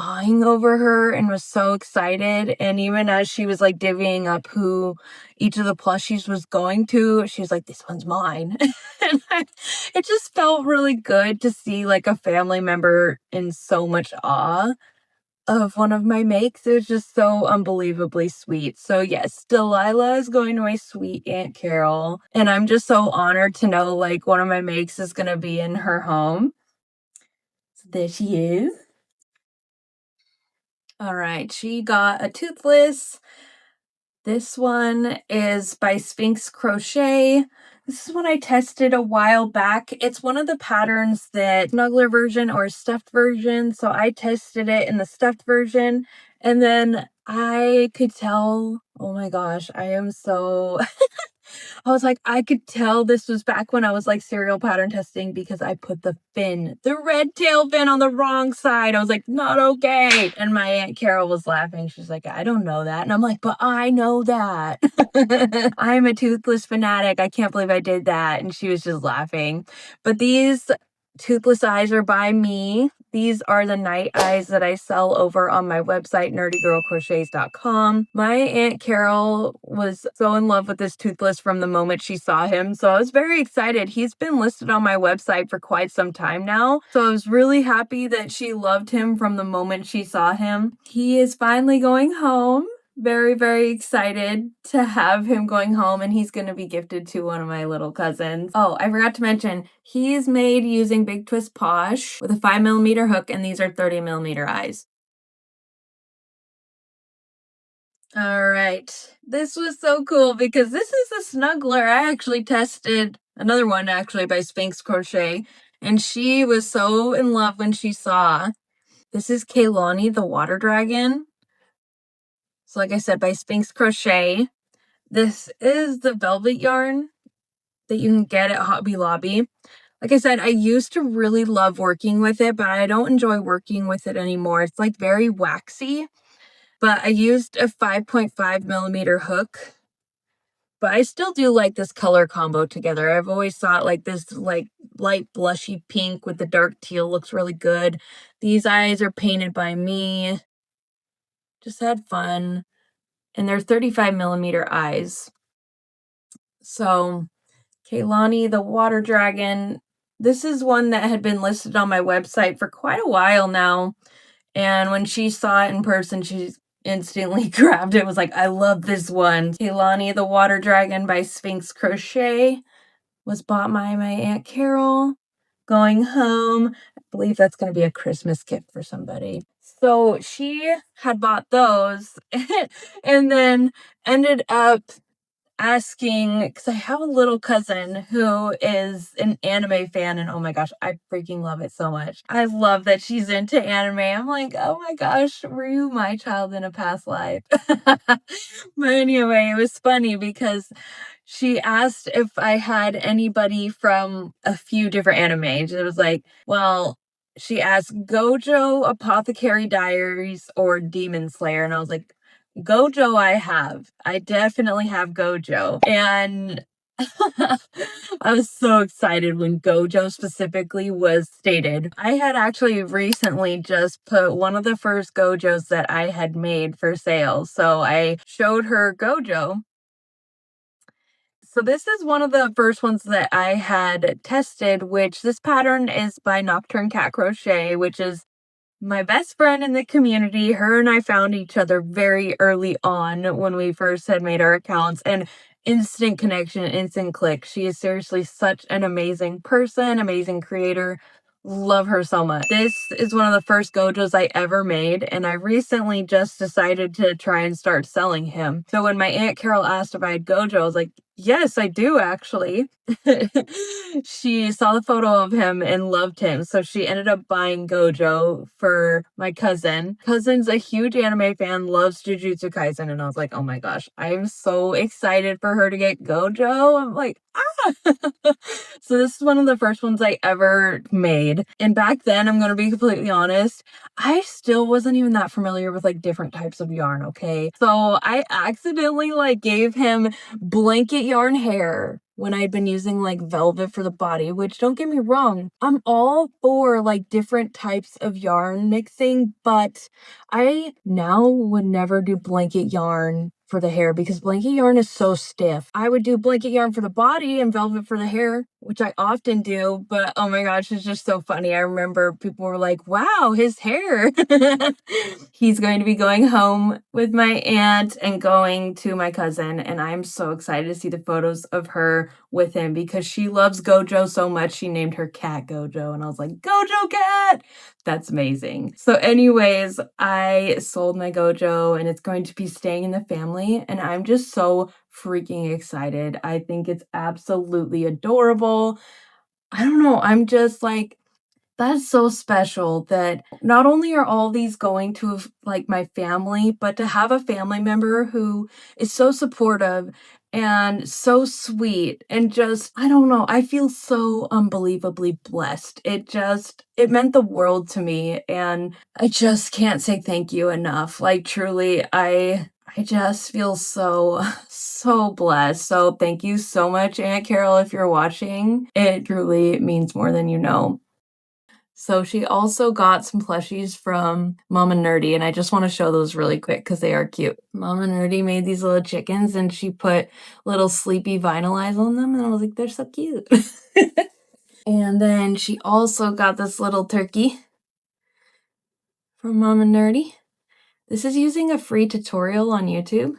eyeing over her and was so excited. And even as she was like divvying up who each of the plushies was going to, she was like, "This one's mine." It just felt really good to see like a family member in so much awe of one of my makes. It was just so unbelievably sweet. So yes, Delilah is going to my sweet Aunt Carol, and I'm just so honored to know like one of my makes is gonna be in her home. So there she is. All right, she got a toothless. This one is by Sphinx Crochet. This is one I tested a while back. It's one of the patterns that snuggler version or stuffed version. So I tested it in the stuffed version, and then I could tell, oh my gosh, I am so I was like, I could tell this was back when I was like serial pattern testing because I put the red tail fin on the wrong side. I was like, not okay. And my Aunt Carol was laughing. She's like, I don't know that. And I'm like, but I know that. I'm a toothless fanatic. I can't believe I did that. And she was just laughing. But these toothless eyes are by me. These are the night eyes that I sell over on my website, nerdygirlcrochets.com. My Aunt Carol was so in love with this toothless from the moment she saw him, so I was very excited. He's been listed on my website for quite some time now, so I was really happy that she loved him from the moment she saw him. He is finally going home. Very, very excited to have him going home, and he's going to be gifted to one of my little cousins. Oh, I forgot to mention, he's made using Big Twist Posh with a 5mm hook, and these are 30mm eyes. All right. This was so cool because this is a snuggler. I actually tested another one actually by Sphinx Crochet, and she was so in love when she saw. This is Kaylani, the water dragon. So like I said, by Sphinx Crochet. This is the velvet yarn that you can get at Hobby Lobby. Like I said, I used to really love working with it, but I don't enjoy working with it anymore. It's like very waxy, but I used a 5.5mm hook. But I still do like this color combo together. I've always thought like this like light blushy pink with the dark teal looks really good. These eyes are painted by me. Just had fun. And they're 35mm eyes. So Kaylani, the water dragon. This is one that had been listed on my website for quite a while now. And when she saw it in person, she instantly grabbed it, was like, I love this one. Kaylani, the water dragon by Sphinx Crochet was bought by my Aunt Carol. Going home. I believe that's going to be a Christmas gift for somebody. So she had bought those and then ended up asking, because I have a little cousin who is an anime fan, and oh my gosh, I freaking love it so much. I love that she's into anime. I'm like, oh my gosh, were you my child in a past life? But anyway, it was funny because she asked if I had anybody from a few different animes. It was like, well, she asked Gojo, Apothecary Diaries, or Demon Slayer, and I was like, Gojo I have. I definitely have Gojo. And I was so excited when Gojo specifically was stated. I had actually recently just put one of the first Gojos that I had made for sale. So I showed her Gojo. So this is one of the first ones that I had tested, which this pattern is by Nocturne Cat Crochet, which is my best friend in the community. Her and I found each other very early on when we first had made our accounts, and instant connection, instant click. She is seriously such an amazing person, amazing creator. Love her so much. This is one of the first Gojos I ever made, and I recently just decided to try and start selling him. So when my Aunt Carol asked if I had Gojo, I was like, Yes, I do actually. She saw the photo of him and loved him, so she ended up buying Gojo for my cousin. Cousin's a huge anime fan, loves Jujutsu Kaisen, and I was like, "Oh my gosh, I'm so excited for her to get Gojo." I'm like, "Ah!" So this is one of the first ones I ever made. And back then, I'm gonna be completely honest, I still wasn't even that familiar with like different types of yarn, okay? So I accidentally like gave him blanket yarn hair when I'd been using like velvet for the body, which don't get me wrong, I'm all for like different types of yarn mixing, but I now would never do blanket yarn for the hair because blanket yarn is so stiff. I would do blanket yarn for the body and velvet for the hair, which I often do, but oh my gosh, it's just so funny. I remember people were like, wow, his hair. He's going to be going home with my aunt and going to my cousin, and I'm so excited to see the photos of her with him because she loves Gojo so much. She named her cat Gojo, and I was like, Gojo cat! That's amazing. So, anyways, I sold my Gojo and it's going to be staying in the family, and I'm just so freaking excited. I think it's absolutely adorable. I don't know, I'm just like, that's so special that not only are all these going to like my family, but to have a family member who is so supportive and so sweet and just, I don't know, I feel so unbelievably blessed. It meant the world to me and I just can't say thank you enough. Like truly, I just feel so, so blessed. So thank you so much, Aunt Carol, if you're watching. It truly means more than you know. So she also got some plushies from Mama Nerdy, and I just want to show those really quick because they are cute. Mama Nerdy made these little chickens, and she put little sleepy vinyl eyes on them, and I was like, they're so cute. And then she also got this little turkey from Mama Nerdy. This is using a free tutorial on YouTube.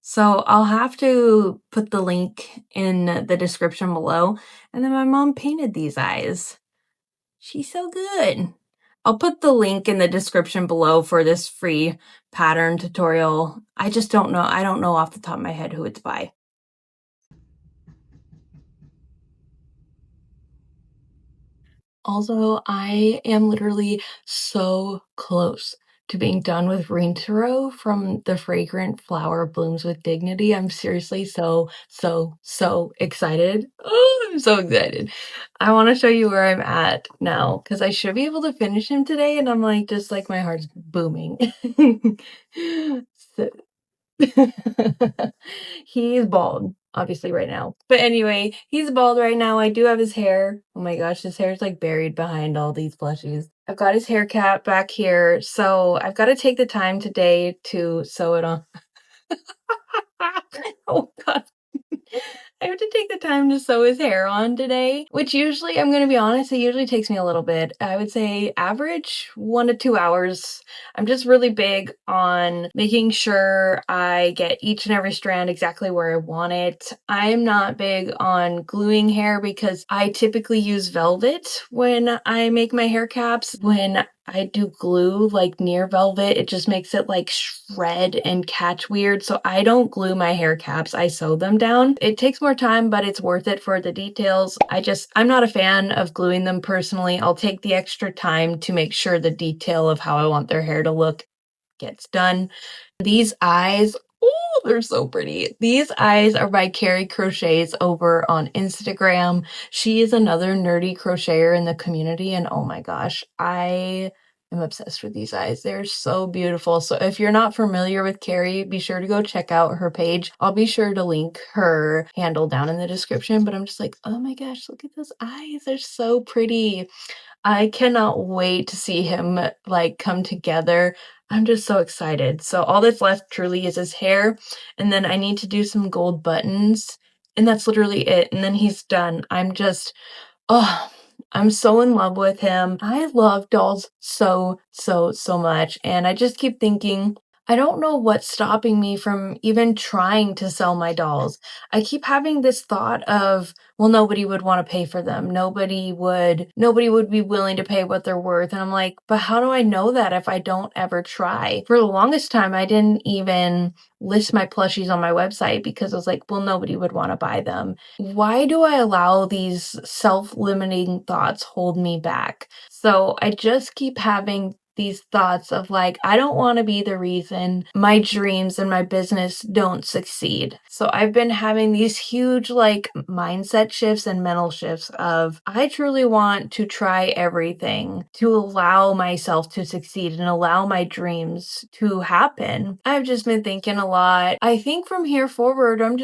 So I'll have to put the link in the description below. And then my mom painted these eyes. She's so good. I'll put the link in the description below for this free pattern tutorial. I just don't know. I don't know off the top of my head who it's by. Also, I am literally so close to being done with Rintaro from the Fragrant Flower Blooms with Dignity. I'm seriously so, so, so excited. Oh, I'm so excited. I want to show you where I'm at now because I should be able to finish him today, and I'm like, just like my heart's booming. So, he's bald, obviously, right now. But anyway, he's bald right now. I do have his hair. Oh my gosh, his hair is like buried behind all these plushies. I've got his hair cap back here. So I've got to take the time today to sew it on. Oh god. I have to take the time to sew his hair on today, which usually, I'm gonna be honest, it usually takes me a little bit. I would say average 1 to 2 hours. I'm just really big on making sure I get each and every strand exactly where I want it. I'm not big on gluing hair because I typically use velvet when I make my hair caps. When I do glue like near velvet, it just makes it like shred and catch weird. So I don't glue my hair caps, I sew them down. It takes more time, but it's worth it for the details. I'm not a fan of gluing them personally. I'll take the extra time to make sure the detail of how I want their hair to look gets done. These eyes, oh, they're so pretty. These eyes are by Carrie Crochets over on Instagram. She is another nerdy crocheter in the community, and oh my gosh, I am obsessed with these eyes. They're so beautiful. So if you're not familiar with Carrie, be sure to go check out her page. I'll be sure to link her handle down in the description, but I'm just like, oh my gosh, look at those eyes. They're so pretty. I cannot wait to see him like come together. I'm just so excited. So all that's left truly is his hair, and then I need to do some gold buttons, and that's literally it. And then he's done. Oh, I'm so in love with him. I love dolls so, so, so much. And I just keep thinking, I don't know what's stopping me from even trying to sell my dolls. I keep having this thought of, well, nobody would want to pay for them. Nobody would be willing to pay what they're worth. And I'm like, but how do I know that if I don't ever try? For the longest time, I didn't even list my plushies on my website because I was like, well, nobody would want to buy them. Why do I allow these self-limiting thoughts hold me back? So I just keep having these thoughts of like, I don't want to be the reason my dreams and my business don't succeed. So I've been having these huge like mindset shifts and mental shifts of I truly want to try everything to allow myself to succeed and allow my dreams to happen. I've just been thinking a lot. I think from here forward, I'm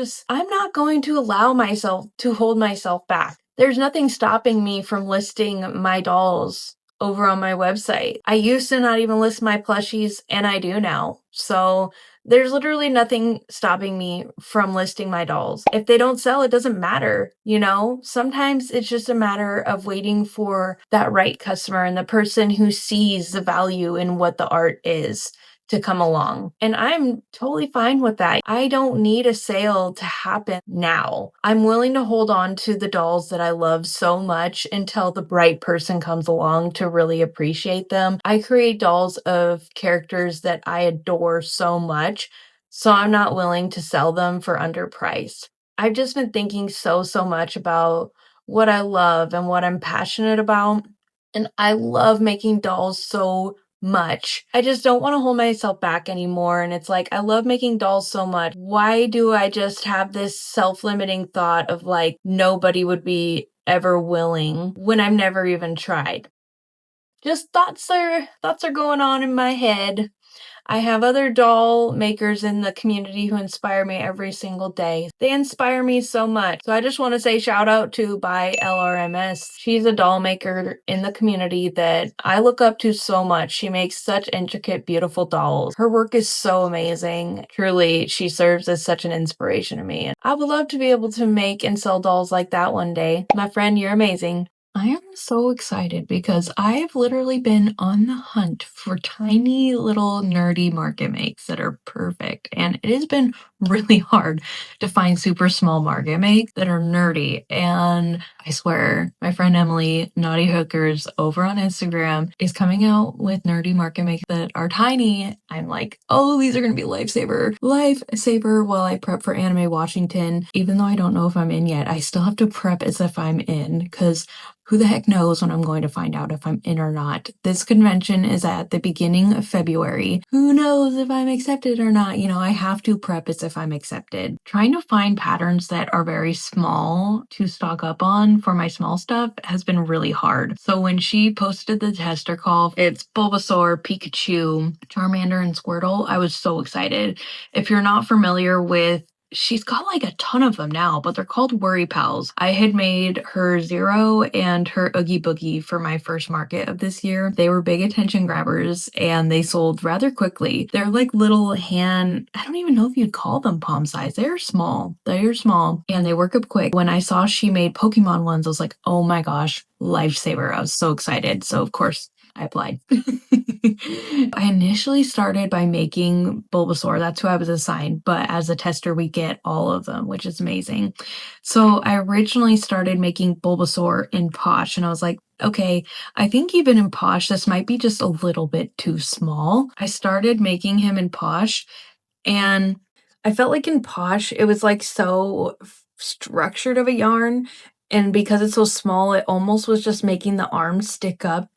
not going to allow myself to hold myself back. There's nothing stopping me from listing my dolls over on my website. I used to not even list my plushies, and I do now. So there's literally nothing stopping me from listing my dolls. If they don't sell, it doesn't matter, you know? Sometimes it's just a matter of waiting for that right customer and the person who sees the value in what the art is to come along. And I'm totally fine with that. I don't need a sale to happen now. I'm willing to hold on to the dolls that I love so much until the right person comes along to really appreciate them. I create dolls of characters that I adore so much, so I'm not willing to sell them for underpriced. I've just been thinking so much about what I love and what I'm passionate about. And I love making dolls so much. I just don't want to hold myself back anymore. And it's like, I love making dolls so much. Why do I just have this self-limiting thought of like, nobody would be ever willing when I've never even tried? Just thoughts are going on in my head. I have other doll makers in the community who inspire me every single day. They inspire me so much. So I just want to say shout out to by LRMS. She's a doll maker in the community that I look up to so much. She makes such intricate, beautiful dolls. Her work is so amazing. Truly, she serves as such an inspiration to me. And I would love to be able to make and sell dolls like that one day. My friend, you're amazing. I am so excited because I've literally been on the hunt for tiny little nerdy market makes that are perfect. And it has been really hard to find super small market makes that are nerdy. And I swear, my friend Emily, Naughty Hookers, over on Instagram, is coming out with nerdy market makes that are tiny. I'm like, oh, these are going to be lifesaver while I prep for Anime Washington. Even though I don't know if I'm in yet, I still have to prep as if I'm in because who the heck knows when I'm going to find out if I'm in or not? This convention is at the beginning of February. Who knows if I'm accepted or not? You know, I have to prep as if I'm accepted. Trying to find patterns that are very small to stock up on for my small stuff has been really hard. So when she posted the tester call, it's Bulbasaur, Pikachu, Charmander, and Squirtle, I was so excited. If you're not familiar with she's got like a ton of them now, but they're called Worry Pals. I had made her Zero and her Oogie Boogie for my first market of this year. They were big attention grabbers and they sold rather quickly. They're like little I don't even know if you'd call them palm size. They're small. And they work up quick. When I saw she made Pokemon ones, I was like, oh my gosh, lifesaver. I was so excited. So of course, I applied. I initially started by making Bulbasaur. That's who I was assigned. But as a tester, we get all of them, which is amazing. So I originally started making Bulbasaur in Posh, and I was like, okay, I think even in Posh, this might be just a little bit too small. I started making him in Posh, and I felt like in Posh, it was like so structured of a yarn. And because it's so small, it almost was just making the arms stick up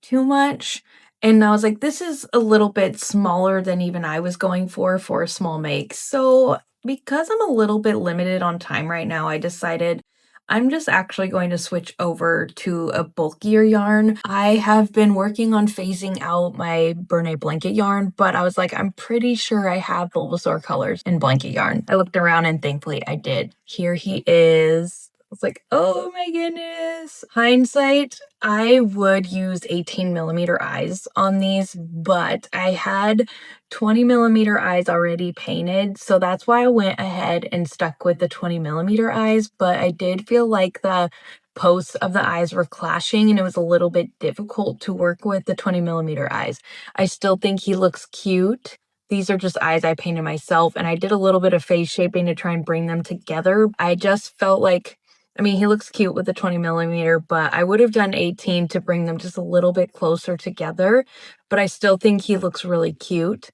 too much. And I was like, this is a little bit smaller than even I was going for a small make. So because I'm a little bit limited on time right now, I decided I'm just actually going to switch over to a bulkier yarn. I have been working on phasing out my Bernay blanket yarn, but I was like, I'm pretty sure I have Bulbasaur colors in blanket yarn. I looked around and thankfully I did. Here he is. I was like, oh my goodness. Hindsight, I would use 18mm eyes on these, but I had 20mm eyes already painted, so that's why I went ahead and stuck with the 20mm eyes, but I did feel like the posts of the eyes were clashing and it was a little bit difficult to work with the 20mm eyes. I still think he looks cute, These are just eyes I painted myself, and I did a little bit of face shaping to try and bring them together. I just felt like, I mean, he looks cute with the 20 millimeter, but I would have done 18 to bring them just a little bit closer together, but I still think he looks really cute.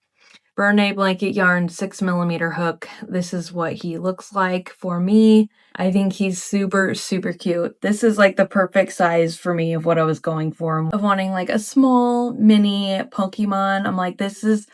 Bernay blanket yarn 6 millimeter hook. This is what he looks like for me. I think he's super, super cute. This is like the perfect size for me of what I was going for. Of wanting like a small mini Pokemon. I'm like, this is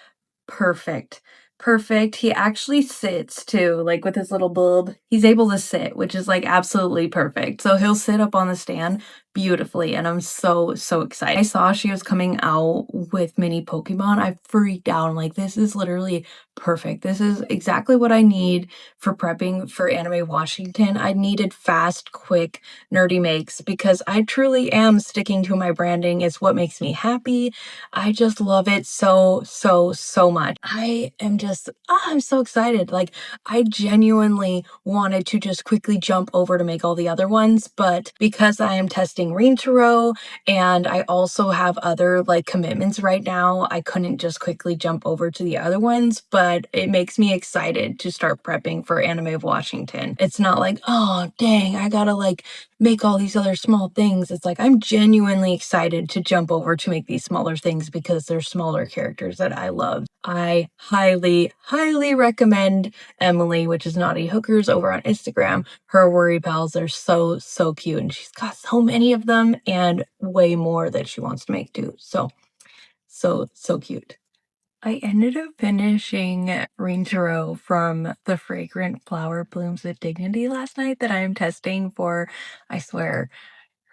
perfect. Perfect. He actually sits too, like with his little bulb. He's able to sit, which is like absolutely perfect. So he'll sit up on the stand beautifully, and I'm so, so excited. I saw she was coming out with mini Pokemon. I freaked out. I'm like, this is literally perfect. This is exactly what I need for prepping for Anime Washington. I needed fast, quick, nerdy makes because I truly am sticking to my branding. It's what makes me happy. I just love it so, so, so much. I am just, I'm so excited. Like, I genuinely wanted to just quickly jump over to make all the other ones, but because I am testing Rintaro and I also have other like commitments right now, I couldn't just quickly jump over to the other ones, but it makes me excited to start prepping for Anime of Washington. It's not like, oh, dang, I gotta like make all these other small things. It's like I'm genuinely excited to jump over to make these smaller things because they're smaller characters that I love. I highly, highly recommend Emily, which is Naughty Hookers, over on Instagram. Her worry pals are so, so cute, and she's got so many of them and way more that she wants to make too. So, so, so cute. I ended up finishing Rintaro from the Fragrant Flower Blooms with Dignity last night that I'm testing for, I swear,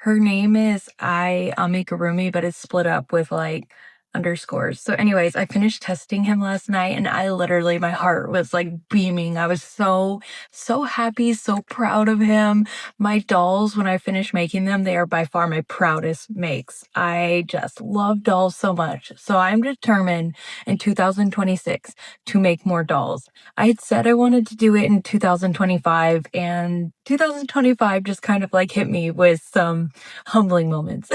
her name is Amigurumi, but it's split up with like underscores. So anyways, I finished testing him last night and I literally, my heart was like beaming. I was so, so happy, so proud of him. My dolls, when I finished making them, they are by far my proudest makes. I just love dolls so much. So I'm determined in 2026 to make more dolls. I had said I wanted to do it in 2025, and 2025 just kind of like hit me with some humbling moments.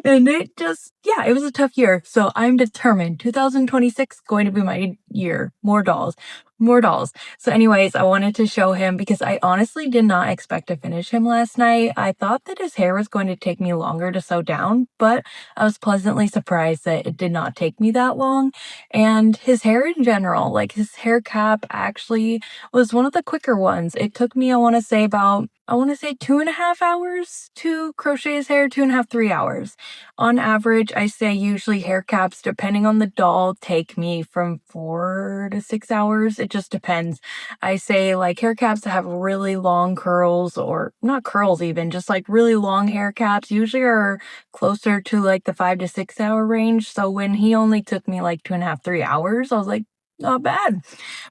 And it just, yeah, it was a tough year. So I'm determined 2026 going to be my year. More dolls, more dolls. So anyways, I wanted to show him because I honestly did not expect to finish him last night. I thought that his hair was going to take me longer to sew down, but I was pleasantly surprised that it did not take me that long. And his hair in general, like his hair cap actually was one of the quicker ones. It took me, I want to say 2.5 hours to crochet his hair, 2.5, 3 hours. On average, I say usually hair caps, depending on the doll, take me from 4 to 6 hours. It just depends. I say like hair caps that have really long curls, or not curls even, just like really long hair caps usually are closer to like the 5 to 6 hour range. So when he only took me like 2.5, 3 hours, I was like, not bad.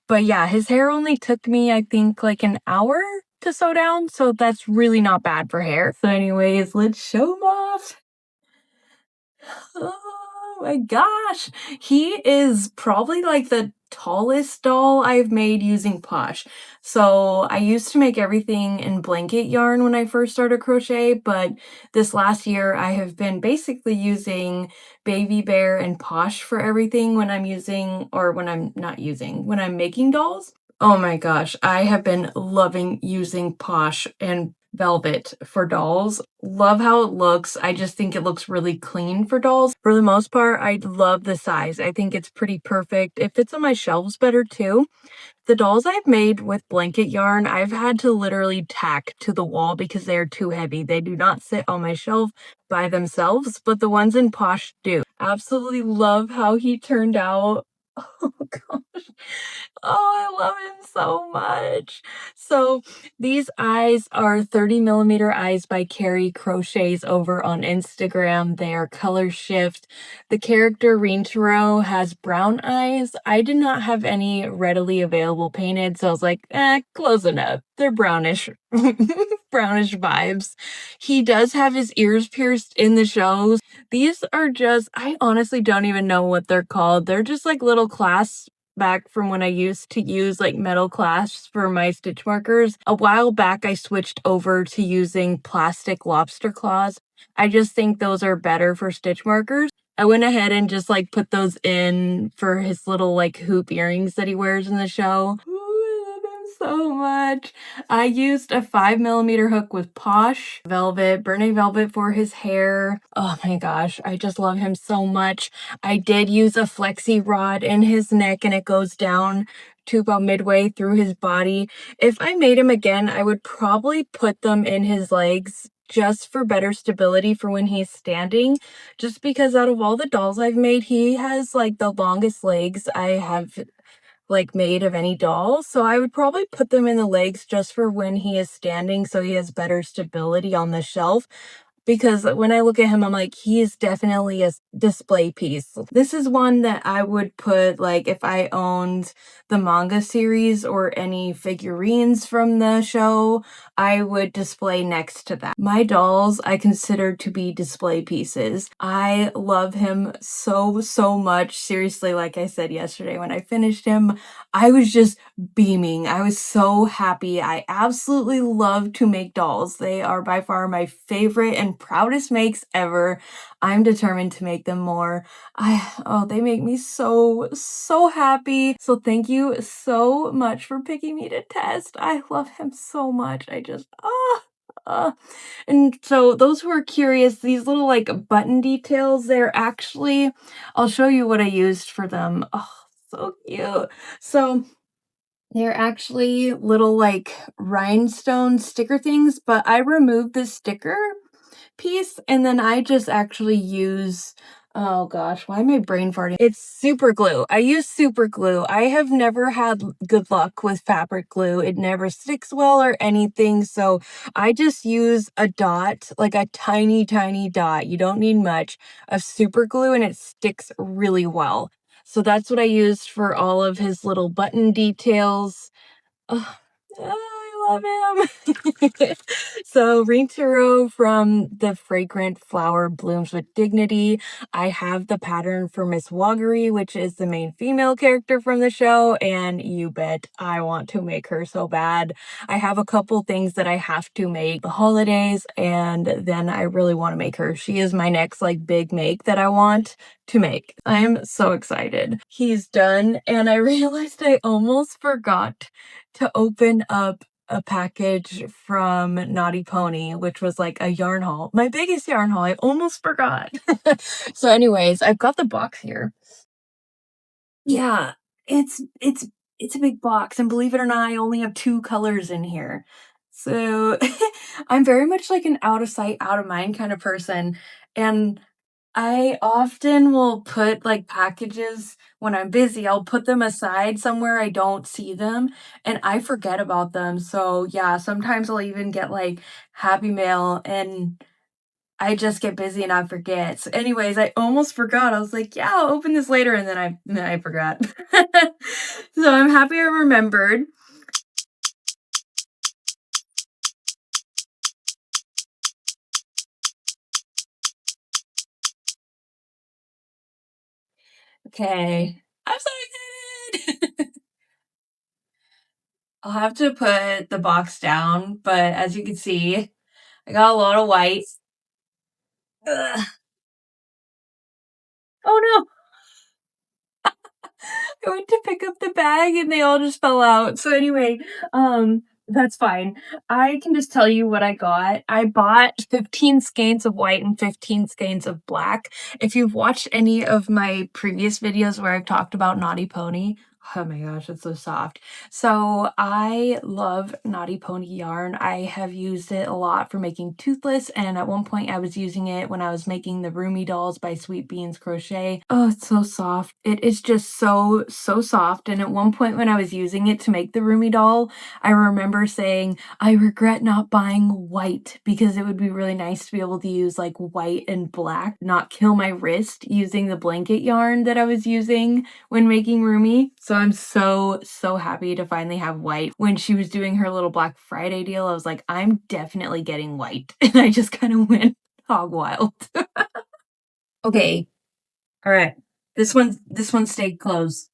But yeah, his hair only took me, I think, like an hour to sew down. So that's really not bad for hair. So anyways, let's show him off. Oh my gosh. He is probably like the tallest doll I've made using plush. So I used to make everything in blanket yarn when I first started crochet, but this last year I have been basically using baby bear and posh for everything when I'm using, or when I'm not using, when I'm making dolls. Oh my gosh, I have been loving using posh and velvet for dolls. Love how it looks. I just think it looks really clean for dolls. For the most part, I love the size. I think it's pretty perfect. It fits on my shelves better too. The dolls I've made with blanket yarn, I've had to literally tack to the wall because they're too heavy. They do not sit on my shelf by themselves, but the ones in Posh do. Absolutely love how he turned out. Oh gosh. Oh, I love him so much. So these eyes are 30 millimeter eyes by Carrie Crochets over on Instagram. They are color shift. The character Rintaro has brown eyes. I did not have any readily available painted, so I was like, close enough. They're brownish, brownish vibes. He does have his ears pierced in the shows. These are just, I honestly don't even know what they're called. They're just like little clasps back from when I used to use like metal clasps for my stitch markers. A while back, I switched over to using plastic lobster claws. I just think those are better for stitch markers. I went ahead and just like put those in for his little like hoop earrings that he wears in the show. Ooh, I love him so much. I used a 5mm hook with Posh velvet, Burnet velvet for his hair. Oh my gosh, I just love him so much. I did use a flexi rod in his neck and it goes down to about midway through his body. If I made him again, I would probably put them in his legs just for better stability for when he's standing. Just because out of all the dolls I've made, he has like the longest legs I have like made of any doll. So I would probably put them in the legs just for when he is standing so he has better stability on the shelf. Because when I look at him, I'm like, he is definitely a display piece. This is one that I would put, like, if I owned the manga series or any figurines from the show, I would display next to that. My dolls I consider to be display pieces. I love him so, so much. Seriously, like I said yesterday, when I finished him, I was just beaming. I was so happy. I absolutely love to make dolls. They are by far my favorite and proudest makes ever. I'm determined to make them more. They make me so, so happy. So thank you so much for picking me to test. I love him so much. Ah. And so those who are curious, these little like button details, they're actually, I'll show you what I used for them. Oh, so cute. So they're actually little like rhinestone sticker things, but I removed the sticker piece and then I just actually use, oh gosh, why am I brain farting? It's super glue. I use super glue. I have never had good luck with fabric glue. It never sticks well or anything. So I just use a dot, like a tiny, tiny dot. You don't need much of super glue and it sticks really well. So that's what I used for all of his little button details. Oh, I love him. So Rintaro from the Fragrant Flower Blooms with Dignity. I have the pattern for Miss Waggery, which is the main female character from the show, and you bet I want to make her so bad. I have a couple things that I have to make the holidays, and then I really want to make her. She is my next like big make that I want to make. I am so excited. He's done, and I realized I almost forgot to open up a package from Naughty Pony, which was like a yarn haul. My biggest yarn haul. I almost forgot. So anyways, I've got the box here. Yeah, it's a big box, and believe it or not, I only have 2 colors in here. So I'm very much like an out of sight, out of mind kind of person, and I often will put, like, packages when I'm busy, I'll put them aside somewhere I don't see them, and I forget about them, so, yeah, sometimes I'll even get, like, Happy Mail, and I just get busy and I forget. So anyways, I almost forgot. I was like, "Yeah, I'll open this later," and then I forgot. So I'm happy I remembered. Okay. I'm so excited! I'll have to put the box down, but as you can see, I got a lot of white. Ugh. Oh no! I went to pick up the bag and they all just fell out. So anyway, that's fine. I can just tell you what I got. I bought 15 skeins of white and 15 skeins of black. If you've watched any of my previous videos where I've talked about Naughty Pony, oh my gosh, it's so soft. So I love Naughty Pony yarn. I have used it a lot for making Toothless, and at one point I was using it when I was making the Roomy dolls by Sweet Beans Crochet. Oh, it's so soft. It is just so, so soft. And at one point when I was using it to make the Roomy doll, I remember saying, I regret not buying white because it would be really nice to be able to use like white and black, not kill my wrist using the blanket yarn that I was using when making Roomy. So I'm so, so happy to finally have white. When she was doing her little Black Friday deal, I was like, I'm definitely getting white. And I just kind of went hog wild. Okay. All right. This one stayed closed.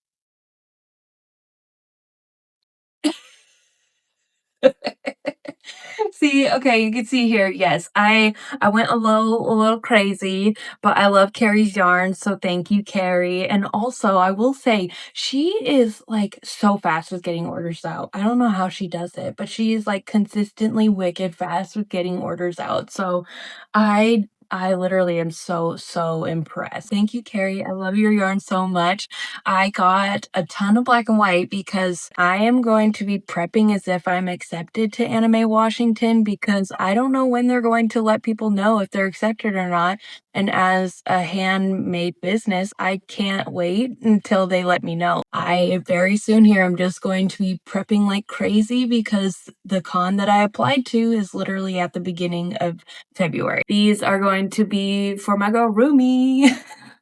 See, see, okay, you can see here, yes, I went a little crazy, but I love Carrie's yarn, so thank you, Carrie. And also, I will say, she is like so fast with getting orders out. I don't know how she does it, but she is like consistently wicked fast with getting orders out. So I literally am so impressed. Thank you, Carrie. I love your yarn so much. I got a ton of black and white because I am going to be prepping as if I'm accepted to Anime Washington because I don't know when they're going to let people know if they're accepted or not. And as a handmade business, I can't wait until they let me know. I very soon here, I'm just going to be prepping like crazy because the con that I applied to is literally at the beginning of February. These are going to be for my girl Rumi.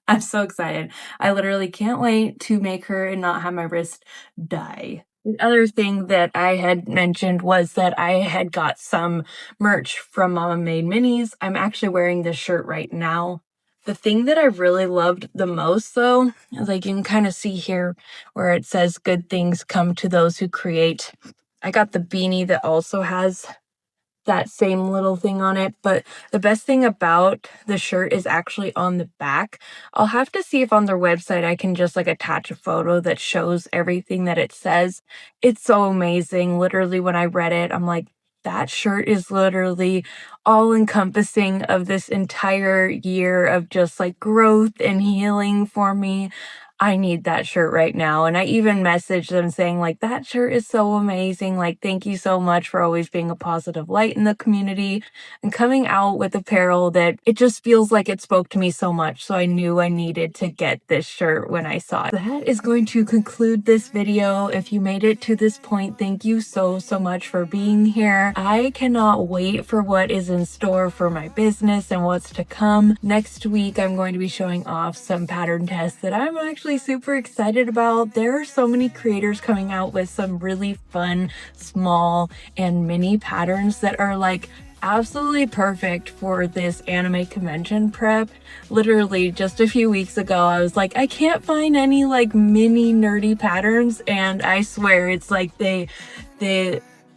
I'm so excited. I literally can't wait to make her and not have my wrist die. The other thing that I had mentioned was that I had got some merch from Mama Made Minis. I'm actually wearing this shirt right now. The thing that I really loved the most, though, is like you can kind of see here where it says good things come to those who create. I got the beanie that also has that same little thing on it, but the best thing about the shirt is actually on the back. I'll have to see if on their website I can just like attach a photo that shows everything that it says. It's so amazing. Literally, when I read it, I'm like, that shirt is literally all encompassing of this entire year of just like growth and healing for me. I need that shirt right now. And I even messaged them saying like, that shirt is so amazing. Like, thank you so much for always being a positive light in the community and coming out with apparel that it just feels like it spoke to me so much. So I knew I needed to get this shirt when I saw it. That is going to conclude this video. If you made it to this point, thank you so much for being here. I cannot wait for what is in store for my business and what's to come. Next week, I'm going to be showing off some pattern tests that I'm actually super excited about. There are so many creators coming out with some really fun, small, and mini patterns that are like absolutely perfect for this anime convention prep. Literally just a few weeks ago, I was like, I can't find any like mini nerdy patterns, and I swear it's like they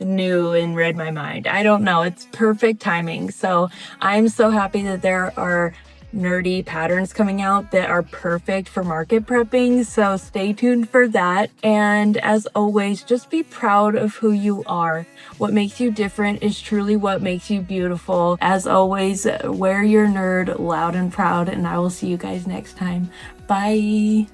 knew and read my mind. I don't know, it's perfect timing. So I'm so happy that there are nerdy patterns coming out that are perfect for market prepping, so stay tuned for that. And as always, just be proud of who you are. What makes you different is truly what makes you beautiful. As always, wear your nerd loud and proud, and I will see you guys next time. Bye.